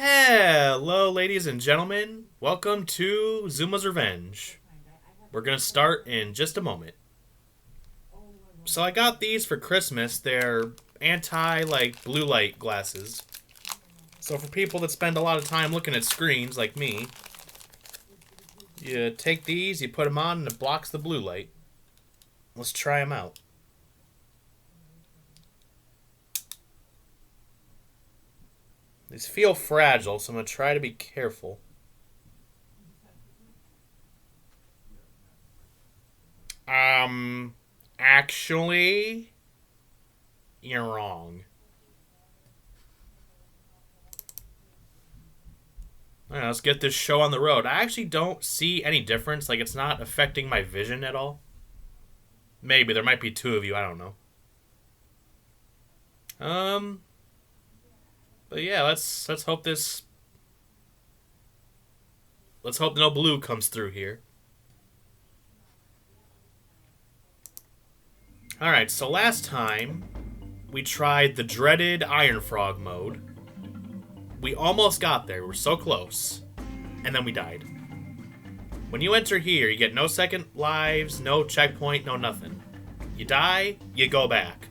Hello, ladies and gentlemen. Welcome to Zuma's Revenge. We're going to start in just a moment. So I got these for Christmas. They're blue light glasses. So for people that spend a lot of time looking at screens like me, you take these, you put them on, and it blocks the blue light. Let's try them out. These feel fragile, so I'm going to try to be careful. Actually, you're wrong. Alright, let's get this show on the road. I actually don't see any difference. Like, it's not affecting my vision at all. Maybe. There might be two of you. I don't know. But yeah, let's hope this... Let's hope no blue comes through here. Alright, so last time, we tried the dreaded Iron Frog mode. We almost got there. We were so close. And then we died. When you enter here, you get no second lives, no checkpoint, no nothing. You die, you go back.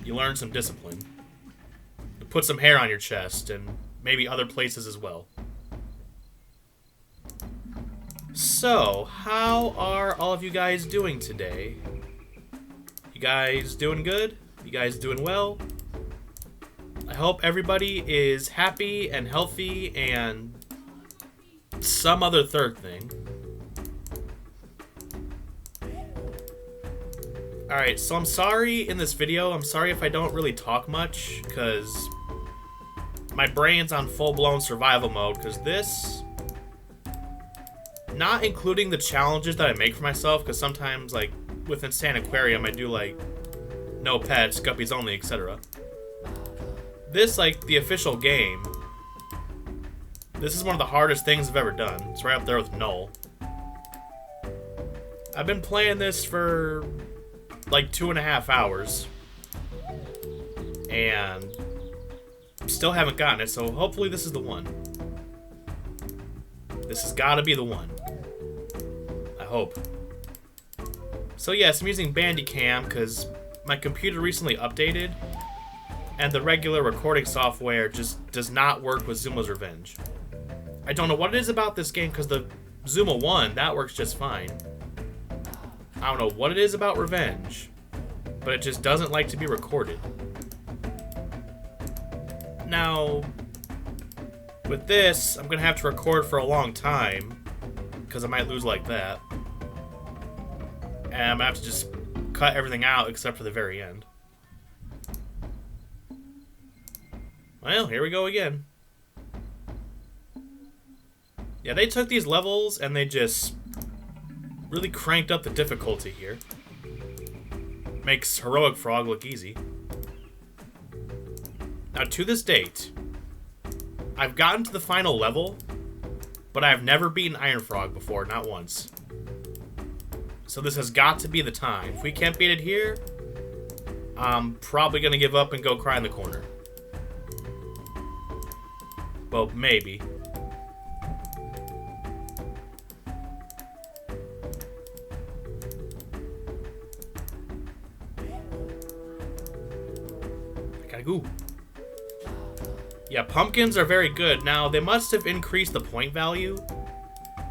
You learn some discipline. You put some hair on your chest, and maybe other places as well. So, how are all of you guys doing today? You guys doing good? You guys doing well? I hope everybody is happy and healthy and some other third thing. Alright, so I'm sorry in this video. I'm sorry if I don't really talk much, because my brain's on full-blown survival mode, because this... Not including the challenges that I make for myself, because sometimes, like, with Insane Aquarium, I do, like, no pets, guppies only, etc. This, like, the official game, this is one of the hardest things I've ever done. It's right up there with Null. I've been playing this for, like, 2.5 hours. And still haven't gotten it, so hopefully this is the one. This has got to be the one. I hope. So yes, I'm using Bandicam because my computer recently updated, and the regular recording software just does not work with Zuma's Revenge. I don't know what it is about this game, because the Zuma 1, that works just fine. I don't know what it is about Revenge, but it just doesn't like to be recorded. Now, with this, I'm going to have to record for a long time, because I might lose like that. And I'm going to have to just cut everything out except for the very end. Well, here we go again. Yeah, they took these levels and they just really cranked up the difficulty here. Makes Heroic Frog look easy. Now, to this date, I've gotten to the final level, but I've never beaten Iron Frog before, not once. So this has got to be the time. If we can't beat it here, I'm probably going to give up and go cry in the corner. Well, maybe. I gotta go. Yeah, pumpkins are very good. Now, they must have increased the point value,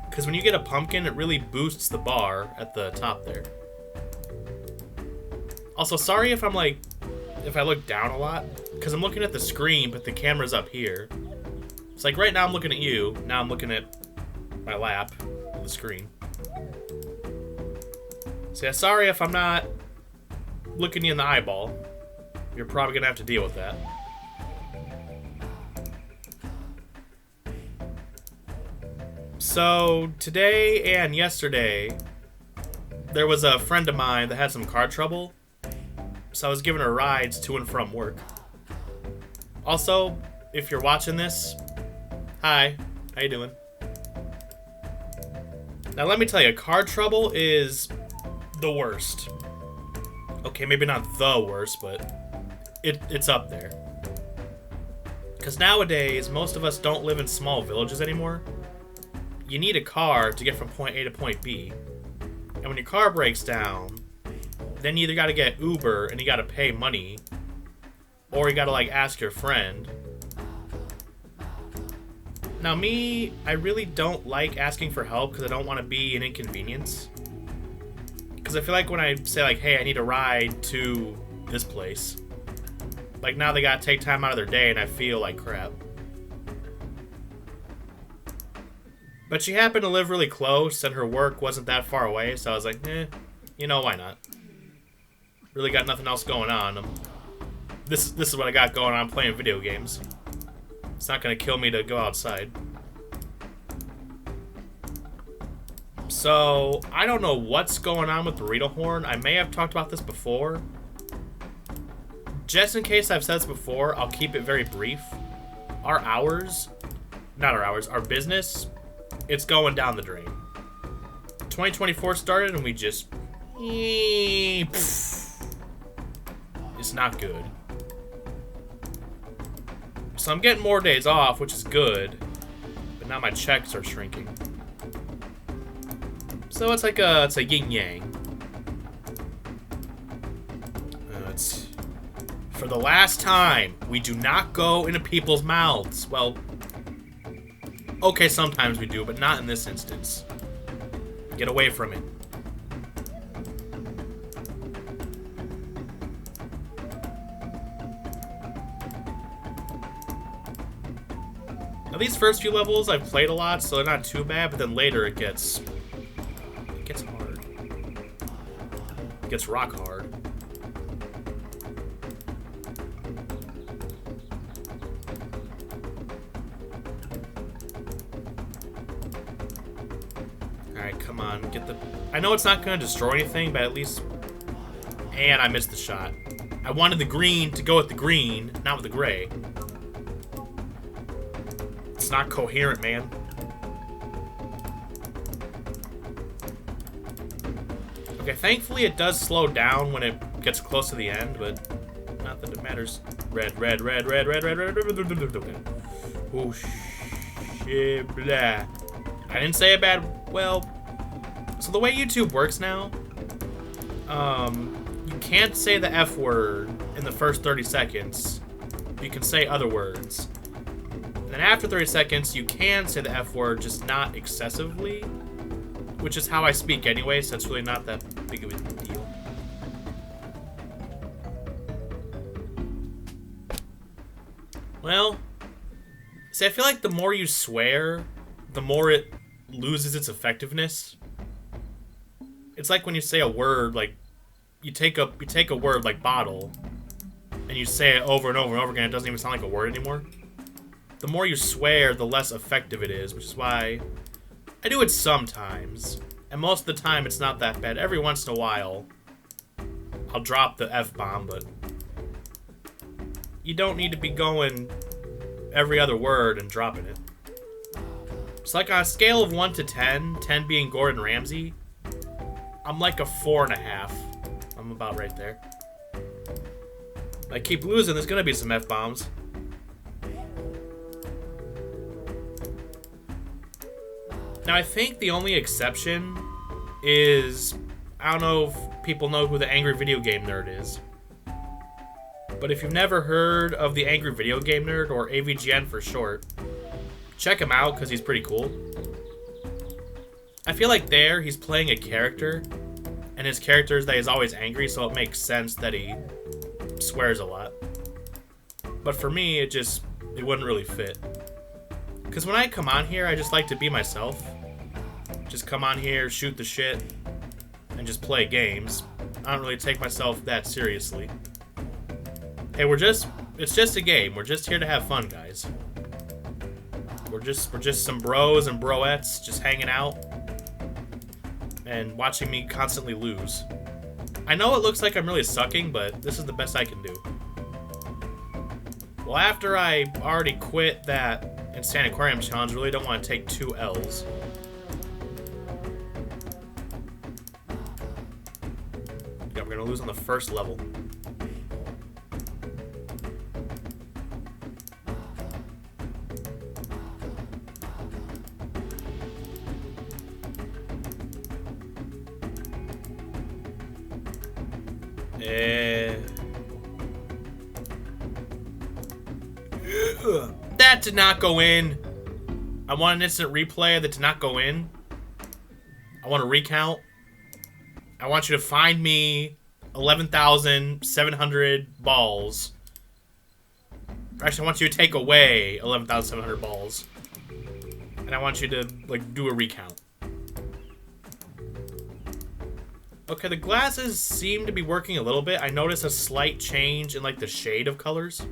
because when you get a pumpkin, it really boosts the bar at the top there. Also, sorry if I'm like, if I look down a lot, because I'm looking at the screen, but the camera's up here. It's like right now I'm looking at you, now I'm looking at my lap, the screen. So yeah, sorry if I'm not looking you in the eyeball. You're probably gonna have to deal with that. So, today and yesterday, there was a friend of mine that had some car trouble, so I was giving her rides to and from work. Also, if you're watching this, hi, how you doing? Now let me tell you, car trouble is the worst. Okay, maybe not the worst, but it's up there. Because nowadays, most of us don't live in small villages anymore. You need a car to get from point A to point B. And when your car breaks down, then you either gotta get Uber and you gotta pay money, or you gotta, like, ask your friend. Now me, I really don't like asking for help because I don't want to be an inconvenience. Because I feel like when I say, like, hey, I need a ride to this place, like, now they gotta take time out of their day and I feel like crap. But she happened to live really close and her work wasn't that far away, so I was like, eh, you know, why not? Really got nothing else going on. This is what I got going on, playing video games. It's not gonna kill me to go outside. So, I don't know what's going on with Burrito Horn. I may have talked about this before. Just in case I've said this before, I'll keep it very brief. Our business, it's going down the drain. 2024 started and we just... It's not good. So I'm getting more days off, which is good. But now my checks are shrinking. So it's like it's a yin-yang. It's... For the last time, we do not go into people's mouths. Well, okay, sometimes we do, but not in this instance. Get away from it. Now, these first few levels I've played a lot, so they're not too bad, but then later it gets hard. It gets rock hard. Alright, come on, get the... I know it's not going to destroy anything, but at least... And I missed the shot. I wanted the green to go with the green, not with the gray. It's not coherent, man. Okay, thankfully it does slow down when it gets close to the end, but not that it matters. Red, red, red, red, red, red, red, red, red, red, red. Oh, shit, blah. I didn't say it bad. Well, so the way YouTube works now, you can't say the F word in the first 30 seconds. You can say other words. And then after 30 seconds, you can say the F word, just not excessively. Which is how I speak anyway, so it's really not that big of a deal. Well, see, I feel like the more you swear, the more it loses its effectiveness. It's like when you say a word, like, you take a word like bottle, and you say it over and over and over again, it doesn't even sound like a word anymore. The more you swear, the less effective it is, which is why I do it sometimes. And most of the time, it's not that bad. Every once in a while, I'll drop the F-bomb, but you don't need to be going every other word and dropping it. It's like on a scale of 1 to 10, 10 being Gordon Ramsay, I'm like a 4.5. I'm about right there. I keep losing, there's gonna be some F-bombs. Now, I think the only exception is... I don't know if people know who the Angry Video Game Nerd is. But if you've never heard of the Angry Video Game Nerd, or AVGN for short, check him out, because he's pretty cool. I feel like there, he's playing a character, and his character is that he's always angry, so it makes sense that he swears a lot. But for me, it wouldn't really fit. Because when I come on here, I just like to be myself. Just come on here, shoot the shit, and just play games. I don't really take myself that seriously. Hey, it's just a game. We're just here to have fun, guys. We're just some bros and broettes just hanging out and watching me constantly lose. I know it looks like I'm really sucking, but this is the best I can do. Well, after I already quit that Insane Aquarium Challenge, really don't want to take 2 L's. Yeah, we're gonna lose on the first level. That did not go in. I want an instant replay that did not go in. I want a recount. I want you to find me 11,700 balls. Actually, I want you to take away 11,700 balls. And I want you to, like, do a recount. Okay, the glasses seem to be working a little bit. I noticed a slight change in, like, the shade of colors.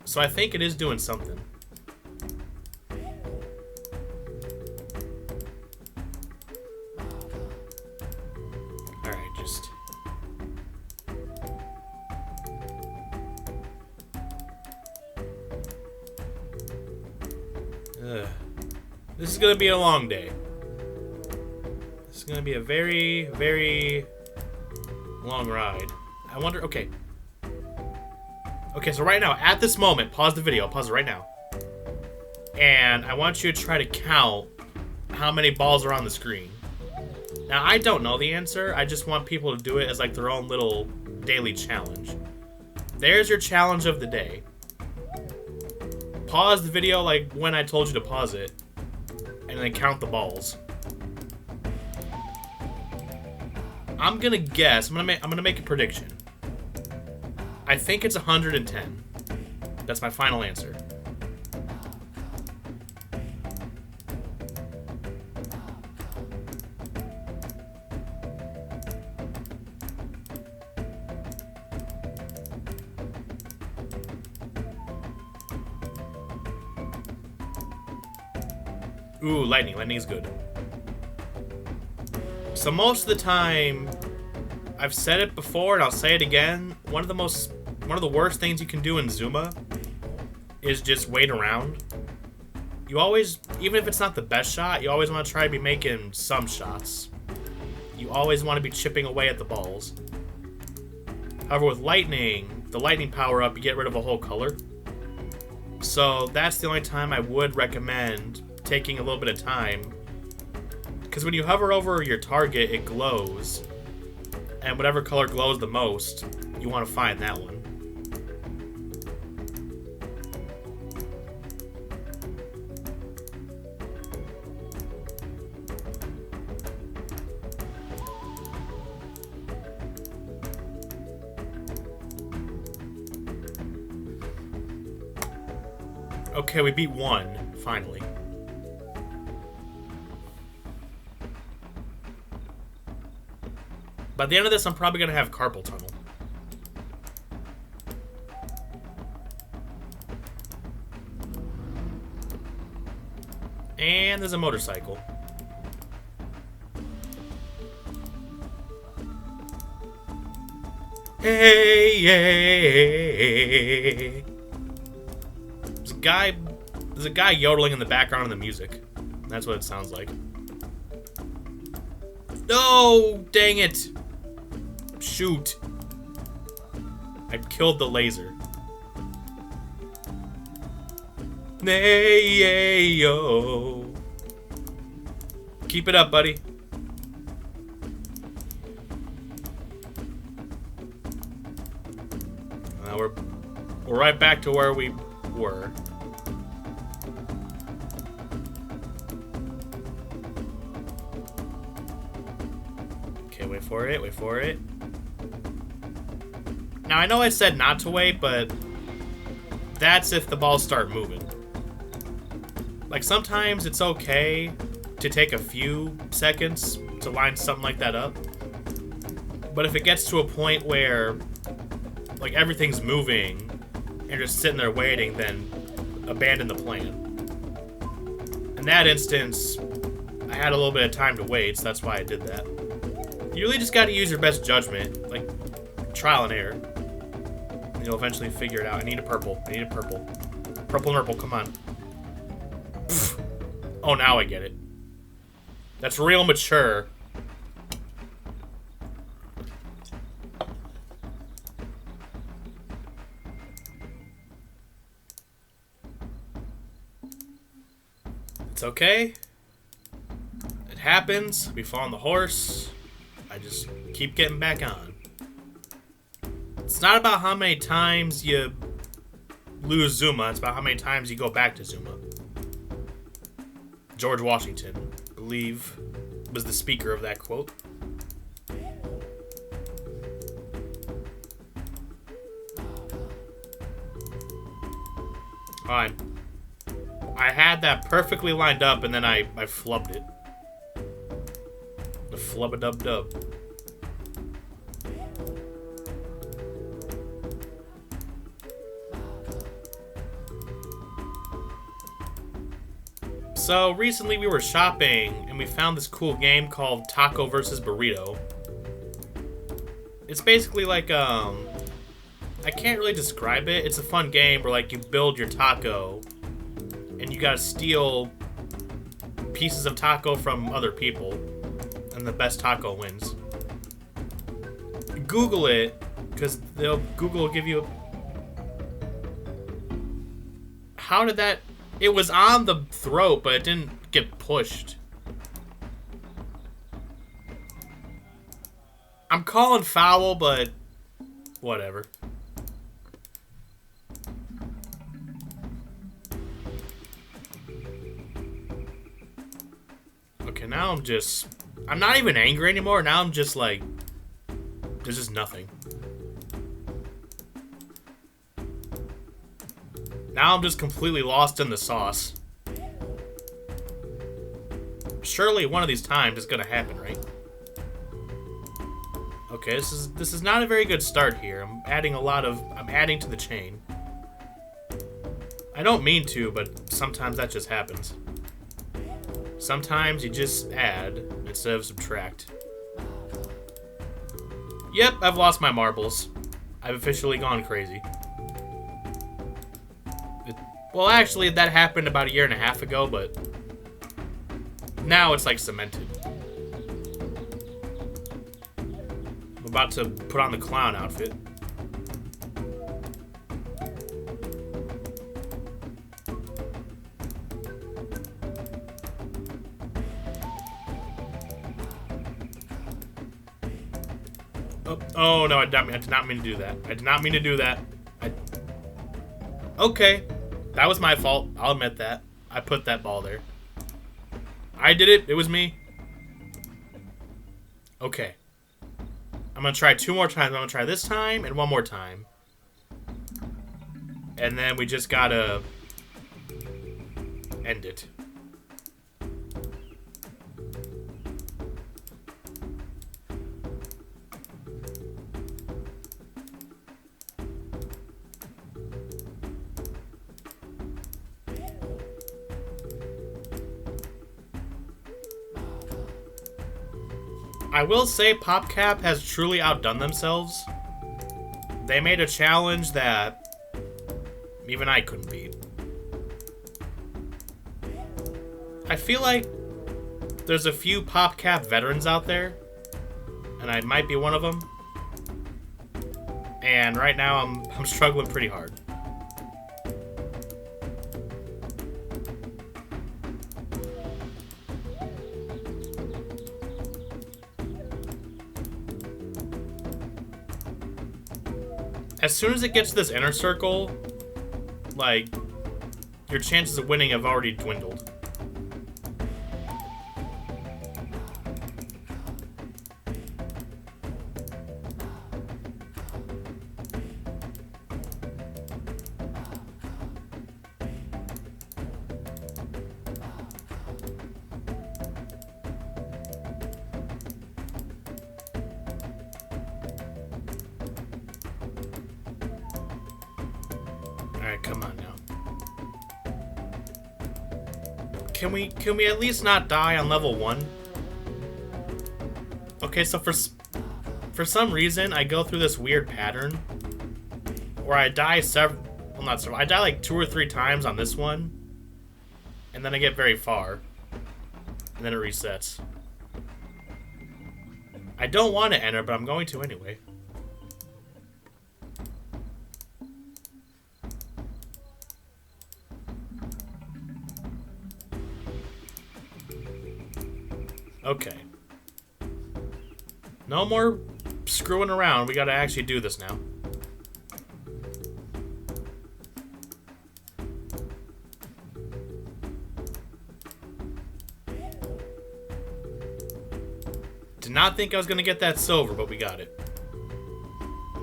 So I think it is doing something. Alright, just... This is gonna be a long day. This is gonna be a very, very long ride. I wonder, okay. Okay, so right now, at this moment, pause the video, pause it right now. And I want you to try to count how many balls are on the screen. Now, I don't know the answer. I just want people to do it as like their own little daily challenge. There's your challenge of the day. Pause the video like when I told you to pause it. And then count the balls. I'm gonna guess. I'm gonna make a prediction. I think it's 110. That's my final answer. Ooh, lightning. Lightning is good. So most of the time, I've said it before and I'll say it again, one of the worst things you can do in Zuma is just wait around. You always, even if it's not the best shot, you always want to try to be making some shots. You always want to be chipping away at the balls. However, with lightning, the lightning power up, you get rid of a whole color. So that's the only time I would recommend taking a little bit of time, because when you hover over your target, it glows, and whatever color glows the most, you want to find that one. Okay, we beat one, finally. By the end of this, I'm probably going to have carpal tunnel. And there's a motorcycle. Hey, hey. There's a guy yodeling in the background of the music. That's what it sounds like. No, dang it. Shoot. I killed the laser. Nay, yo. Keep it up, buddy. We're right back to where we were. Okay, wait for it, wait for it. Now, I know I said not to wait, but that's if the balls start moving. Like, sometimes it's okay to take a few seconds to line something like that up. But if it gets to a point where, like, everything's moving and you're just sitting there waiting, then abandon the plan. In that instance, I had a little bit of time to wait, so that's why I did that. You really just gotta use your best judgment, like trial and error. And you'll eventually figure it out. I need a purple. I need a purple. Purple and purple, come on. Pfft. Oh, now I get it. That's real mature. It's okay. It happens. We fall on the horse. I just keep getting back on. It's not about how many times you lose Zuma, it's about how many times you go back to Zuma. George Washington, I believe, was the speaker of that quote. Alright. I had that perfectly lined up and then I flubbed it. The flub-a-dub-dub. So recently we were shopping and we found this cool game called Taco vs. Burrito. It's basically like I can't really describe it. It's a fun game where like you build your taco and you gotta steal pieces of taco from other people and the best taco wins. Google it, because Google will give you How did that... It was on the throat, but it didn't get pushed. I'm calling foul, but whatever. Okay, now I'm not even angry anymore. Now I'm just like, there's just nothing. Now I'm just completely lost in the sauce. Surely one of these times it's gonna happen, right? Okay, this is not a very good start here. I'm adding to the chain. I don't mean to, but sometimes that just happens. Sometimes you just add instead of subtract. Yep, I've lost my marbles. I've officially gone crazy. Well, actually, that happened about 1.5 years ago, but now it's like cemented. I'm about to put on the clown outfit. Oh no, I did not mean to do that. I did not mean to do that. Okay. That was my fault. I'll admit that. I put that ball there. I did it. It was me. Okay. I'm going to try 2 more times. I'm going to try this time and 1 more time. And then we just got to end it. I will say PopCap has truly outdone themselves. They made a challenge that even I couldn't beat. I feel like there's a few PopCap veterans out there, and I might be one of them. And right now I'm struggling pretty hard. As soon as it gets to this inner circle, like, your chances of winning have already dwindled. Alright, come on now. Can we at least not die on level 1? Okay, so for some reason, I go through this weird pattern where I die I die like 2 or 3 times on this one, and then I get very far, and then it resets. I don't want to enter, but I'm going to anyway. Okay. No more screwing around. We gotta actually do this now. Did not think I was gonna get that silver, but we got it.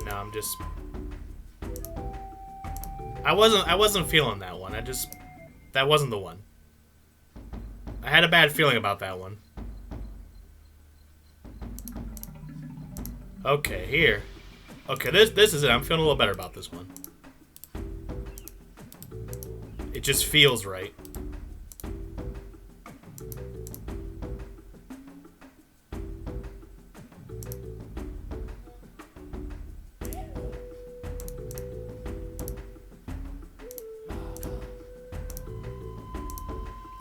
Now I'm just... I wasn't feeling that one. That wasn't the one. I had a bad feeling about that one. Okay, here. Okay, this is it. I'm feeling a little better about this one. It just feels right.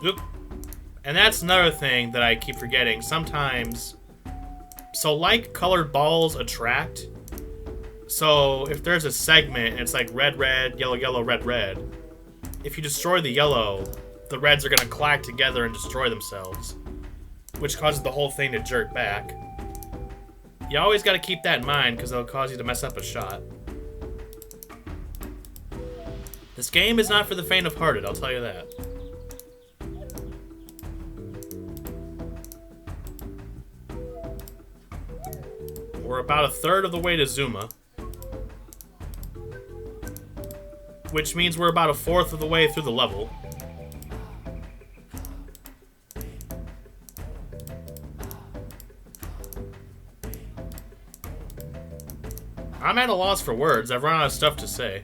Oop. And that's another thing that I keep forgetting. Sometimes... So, like colored balls attract. So, if there's a segment and it's like red, red, yellow, yellow, red, red, if you destroy the yellow, the reds are going to clack together and destroy themselves, which causes the whole thing to jerk back. You always got to keep that in mind because it'll cause you to mess up a shot. This game is not for the faint of hearted, I'll tell you that. We're about a third of the way to Zuma. Which means we're about a fourth of the way through the level. I'm at a loss for words. I've run out of stuff to say.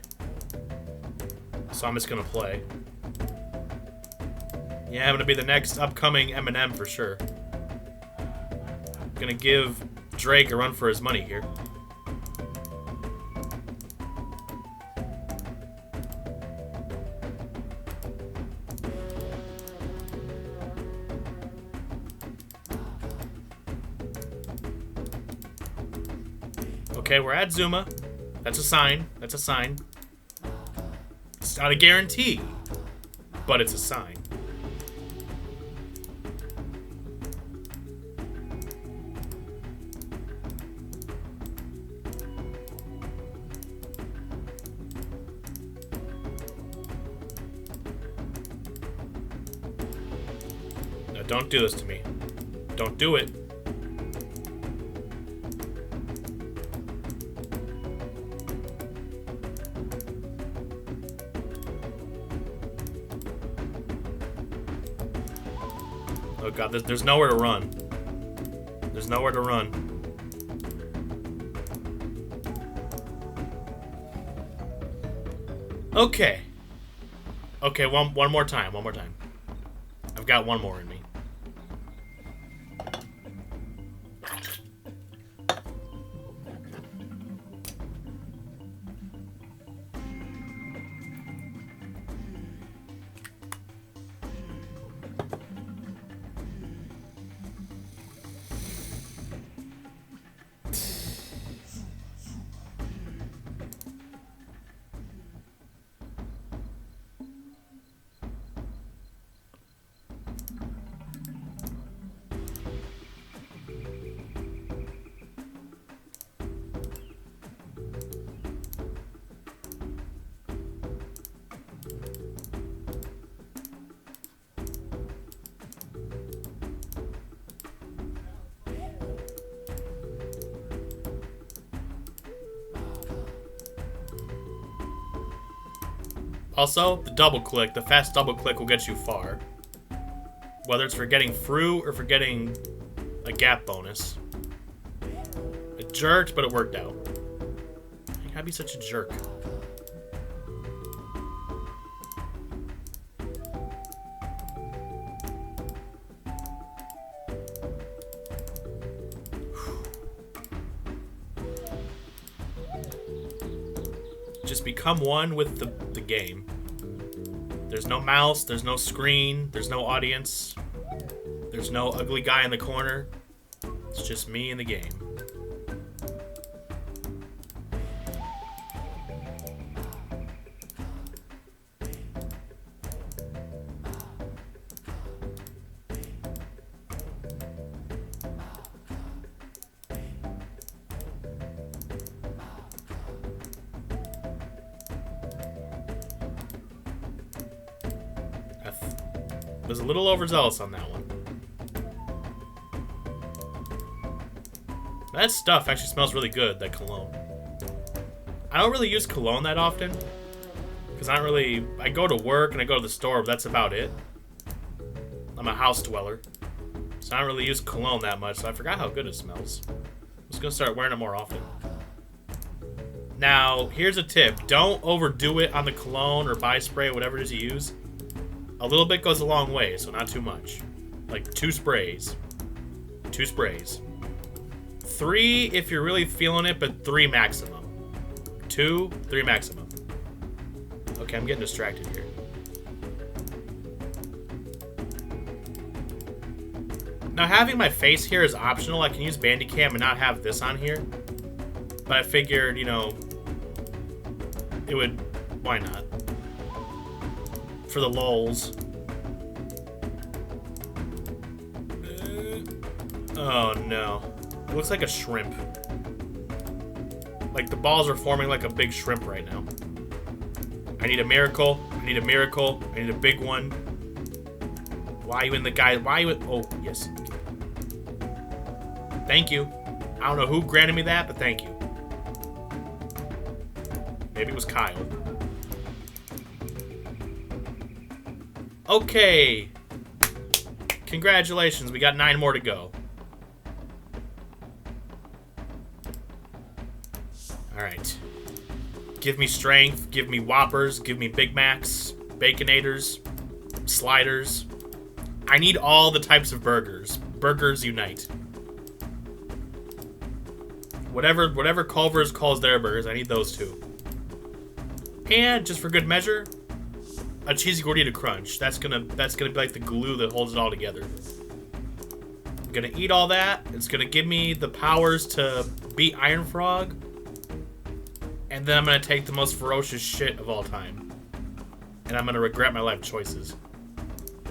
So I'm just gonna play. Yeah, I'm gonna be the next upcoming Eminem for sure. Gonna give Drake a run for his money here. Okay, we're at Zuma. That's a sign. That's a sign. It's not a guarantee, but it's a sign. No, don't do this to me. Don't do it. Oh god, there's nowhere to run. There's nowhere to run. Okay. Okay, one more time, one more time. I've got one more in me. Also, the double click, the fast double click will get you far. Whether it's for getting through or for getting a gap bonus. It jerked, but it worked out. You gotta be such a jerk. Just become one with the game. There's no mouse, there's no screen, there's no audience, there's no ugly guy in the corner. It's just me and the game. Was a little overzealous on that one. That stuff actually smells really good, that cologne. I don't really use cologne that often. Because I go to work and I go to the store, but that's about it. I'm a house dweller. So I don't really use cologne that much, so I forgot how good it smells. I'm just gonna start wearing it more often. Now, here's a tip. Don't overdo it on the cologne or body spray, whatever it is you use. A little bit goes a long way, so not too much. Like 2 sprays. 2 sprays. 3 if you're really feeling it, but 3 maximum. 2, 3 maximum. Okay, I'm getting distracted here. Now, having my face here is optional. I can use Bandicam and not have this on here. But I figured, you know, it would... Why not? For the lulz. Oh, no. It looks like a shrimp. Like, the balls are forming like a big shrimp right now. I need a miracle. I need a miracle. I need a big one. Why are you in the guy? Why are you in... Oh, yes. Thank you. I don't know who granted me that, but thank you. Maybe it was Kyle. Okay. Congratulations. We got 9 more to go. Alright. Give me strength. Give me Whoppers. Give me Big Macs. Baconators. Sliders. I need all the types of burgers. Burgers unite. Whatever Culver's calls their burgers, I need those too. And just for good measure, a cheesy gordita crunch. That's gonna be like the glue that holds it all together. I'm gonna eat all that. It's gonna give me the powers to beat Iron Frog. And then I'm gonna take the most ferocious shit of all time. And I'm gonna regret my life choices.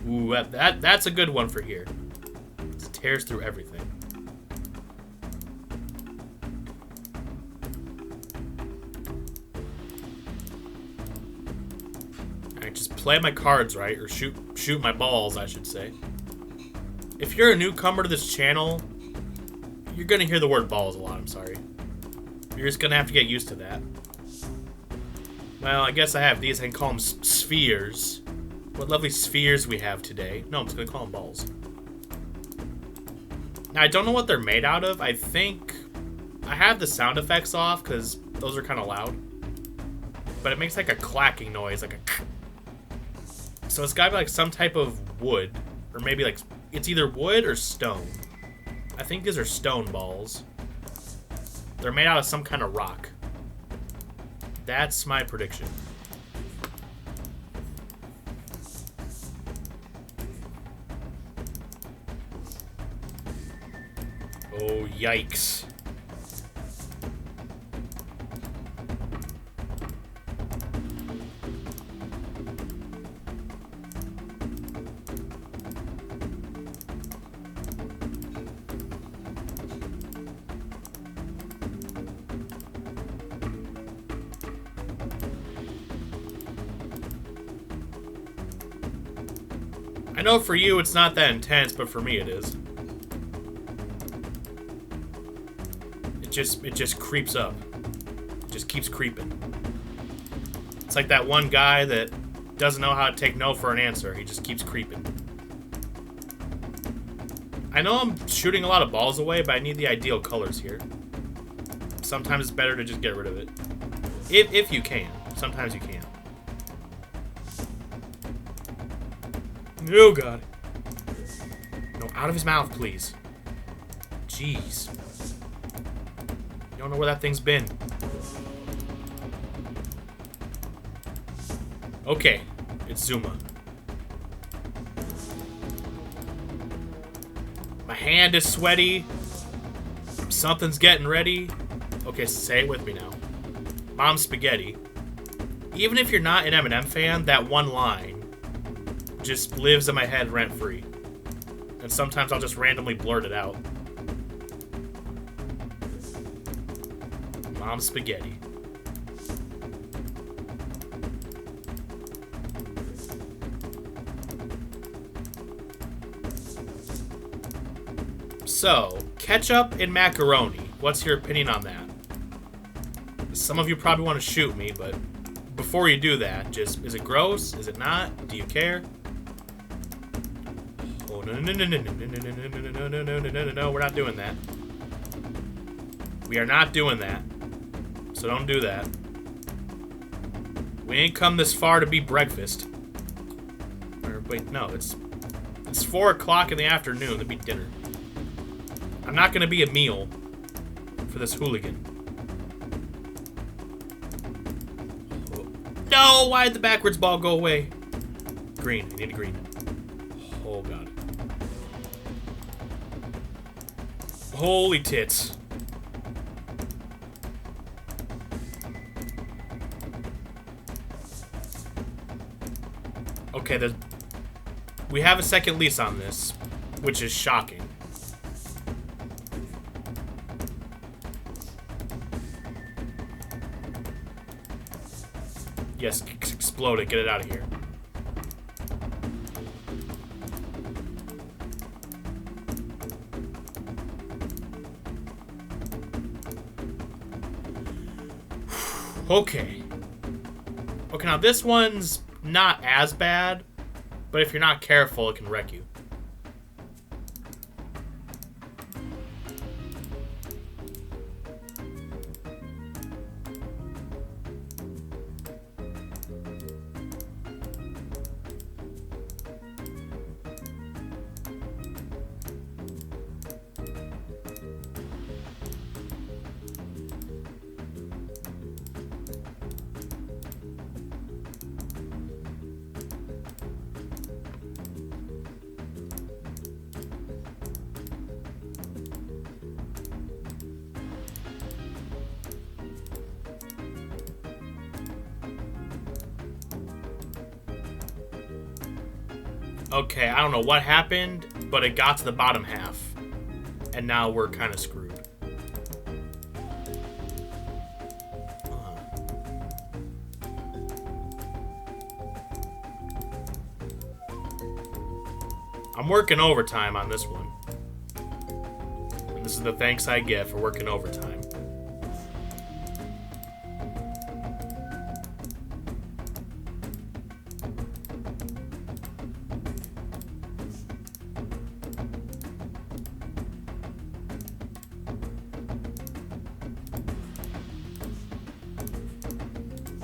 Ooh, that's a good one for here. It tears through everything. Alright, just play my cards right, or shoot my balls, I should say. If you're a newcomer to this channel, you're gonna hear the word balls a lot, I'm sorry. You're just gonna have to get used to that. Well, I guess I have these. I can call them spheres. What lovely spheres we have today. No, I'm just gonna call them balls. Now, I don't know what they're made out of. I think I have the sound effects off because those are kind of loud. But it makes like a clacking noise, like a... So it's gotta be like some type of wood. Or maybe like, it's either wood or stone. I think these are stone balls. They're made out of some kind of rock. That's my prediction. Oh, yikes. I know for you it's not that intense, but for me it is. It just creeps up. It just keeps creeping. It's like that one guy that doesn't know how to take no for an answer. He just keeps creeping. I know I'm shooting a lot of balls away, but I need the ideal colors here. Sometimes it's better to just get rid of it. If you can. Sometimes you can't. Oh, God. No, out of his mouth, please. Jeez. You don't know where that thing's been. Okay. It's Zuma. My hand is sweaty. Something's getting ready. Okay, say it with me now. Mom Spaghetti. Even if you're not an Eminem fan, that one line just lives in my head rent-free. And sometimes I'll just randomly blurt it out. Mom Spaghetti. So, ketchup and macaroni. What's your opinion on that? Some of you probably want to shoot me, but before you do that, just, is it gross? Is it not? Do you care? Oh, no, no, no, no, no, no, no, no, no, no, no, no, no, no, no, we're not doing that. We are not doing that. So don't do that. We ain't come this far to be breakfast. Or, wait, no, it's 4 o'clock in the afternoon to be dinner. I'm not gonna be a meal for this hooligan. No! Why did the backwards ball go away? Green. I need a green. Oh, God. Holy tits. Okay, we have a second lease on this, which is shocking. Yes, explode it. Get it out of here. Okay. Okay, now this one's not as bad, but if you're not careful, it can wreck you. Okay, I don't know what happened, but it got to the bottom half. And now we're kind of screwed. I'm working overtime on this one. And this is the thanks I get for working overtime.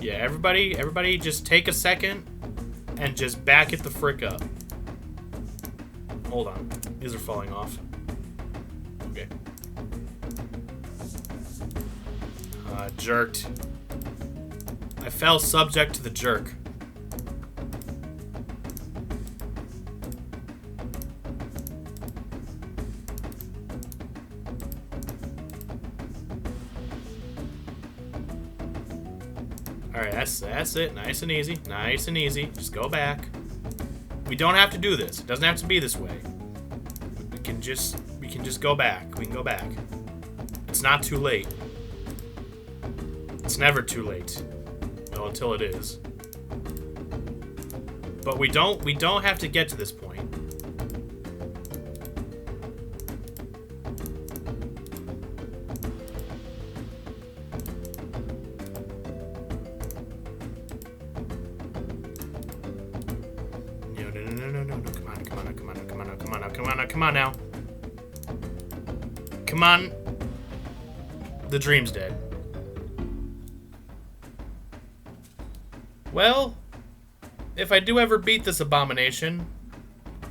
Yeah, everybody just take a second and just back it the frick up. Hold on. These are falling off. Okay. Jerked. I fell subject to the jerk. Alright, that's it. Nice and easy. Nice and easy. Just go back. We don't have to do this. It doesn't have to be this way. We can just go back. We can go back. It's not too late. It's never too late. Well, until it is. But we don't have to get to this point. Come on now. Come on. The dream's dead. Well, if I do ever beat this abomination,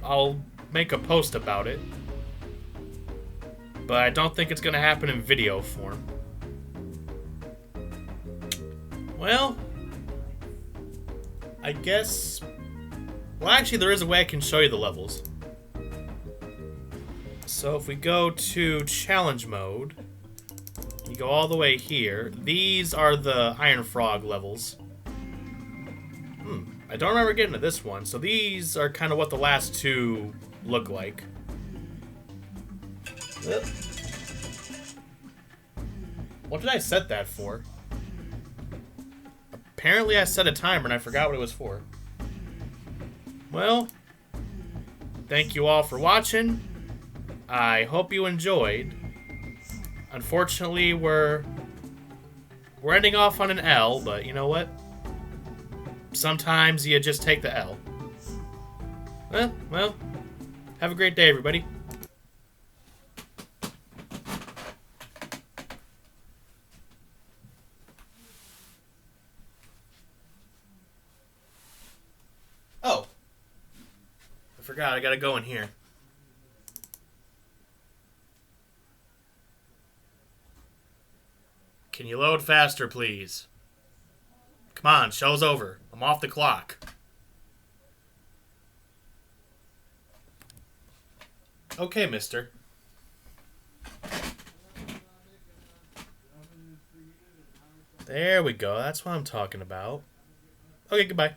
I'll make a post about it. But I don't think it's gonna happen in video form. Well, I guess... Well, actually, there is a way I can show you the levels. So if we go to challenge mode, you go all the way here. These are the Iron Frog levels. I don't remember getting to this one. So these are kind of what the last two look like. What did I set that for? Apparently I set a timer and I forgot what it was for. Well, thank you all for watching. I hope you enjoyed. Unfortunately, we're ending off on an L, but you know what? Sometimes you just take the L. Well, have a great day, everybody. Oh. I forgot, I gotta go in here. Can you load faster, please? Come on, show's over. I'm off the clock. Okay, mister. There we go. That's what I'm talking about. Okay, goodbye.